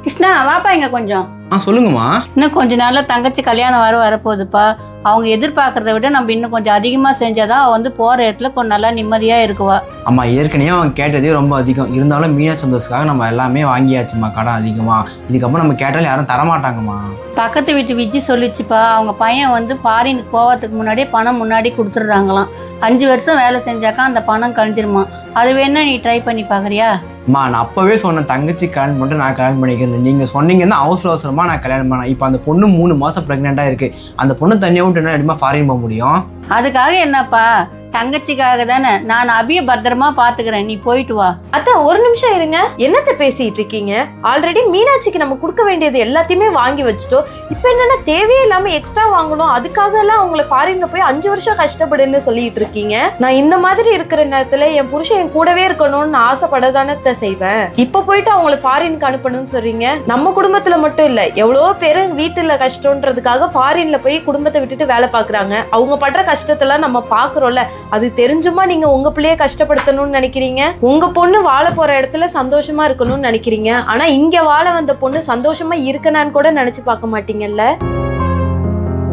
கிருஷ்ணா வாப்பா இங்க கொஞ்சம். சொல்லுங்கம்மா. இன்னும் கொஞ்ச நாள்ல தங்கச்சி கல்யாணம் வரப்போகுதுப்பா. அவங்க எதிர்பார்க்கறத விட நம்ம இன்னும் கொஞ்சம் அதிகமா செஞ்சாதான் அவ வந்து போற இடத்துல கொஞ்சம் நல்லா நிம்மதியா இருக்குவா. அம்மா ஏற்கனவே அவங்க கேட்டதே ரொம்ப அதிகம். இருந்தாலும் மீனா சந்தோஷத்துக்காக நம்ம எல்லாமே வாங்கியாச்சுமா கடன் அதிகமா. இதுக்கப்புறம் நம்ம கேட்டாலும் யாரும் தரமாட்டாங்கம்மா. பக்கத்து வீட்டு விஜி சொல்லிச்சுப்பா, அவங்க பையன் வந்து ஃபாரினுக்கு போகிறதுக்கு முன்னாடியே பணம் முன்னாடி கொடுத்துட்றாங்களாம். 5 வருஷம் வேலை செஞ்சாக்கா அந்த பணம் கழிஞ்சிருமா. அது வேணா நீ ட்ரை பண்ணி பார்க்குறியா? அம்மா நான் அப்போவே சொன்னேன் தங்கச்சி கல்யாணம் பண்ணிட்டு நான் கல்யாணம் பண்ணிக்கிறேன். நீங்கள் சொன்னீங்கன்னா அவசர அவசரமாக நான் கல்யாணம் பண்ணேன். இப்போ அந்த பொண்ணு 3 மாதம் ப்ரெக்னெண்ட்டாக இருக்குது. அந்த பொண்ணு தனியாக விட்டு என்ன எப்படிமா ஃபாரின் போக முடியும்? அதுக்காக என்னப்பா, தங்கச்சிக்காக தானே. நான் அபிய பத்திரமா பாத்துக்கிறேன், நீ போயிட்டு வா. அத்தை ஒரு நிமிஷம் இருங்க. என்னத்த பேசிட்டு இருக்கீங்க? ஆல்ரெடி மீனாட்சிக்கு நம்ம கொடுக்க வேண்டியது எல்லாத்தையுமே வாங்கி வச்சுட்டோம். இப்ப என்னன்னா தேவையே இல்லாம எக்ஸ்ட்ரா வாங்கணும், அதுக்காக எல்லாம் உங்களை ஃபாரின்ல போய் 5 வருஷம் கஷ்டப்படுன்னு சொல்லிட்டு இருக்கீங்க. நான் இந்த மாதிரி இருக்கிற நேரத்துல என் புருஷன் என் கூடவே இருக்கணும்னு நான் ஆசைப்படதானே செய்வேன். இப்ப போயிட்டு அவங்களை ஃபாரினுக்கு அனுப்பணும்னு சொல்றீங்க. நம்ம குடும்பத்துல மட்டும் இல்ல, எவ்வளவோ பேரு வீட்டுல கஷ்டம்ன்றதுக்காக ஃபாரின்ல போய் குடும்பத்தை விட்டுட்டு வேலை பாக்குறாங்க. அவங்க படுற கஷ்டத்தெல்லாம் நம்ம பாக்குறோம்ல, அது தெரிஞ்சுமா நீங்க உங்க பிள்ளைய கஷ்டப்படுத்தணும்னு நினைக்கிறீங்க? உங்க பொண்ணு வாழ போற இடத்துல சந்தோஷமா இருக்கணும்னு நினைக்கிறீங்க. ஆனா இங்க வாழ வந்த பொண்ணு சந்தோஷமா இருக்கனான்னு கூட நினைச்சு பார்க்க மாட்டீங்கல்ல.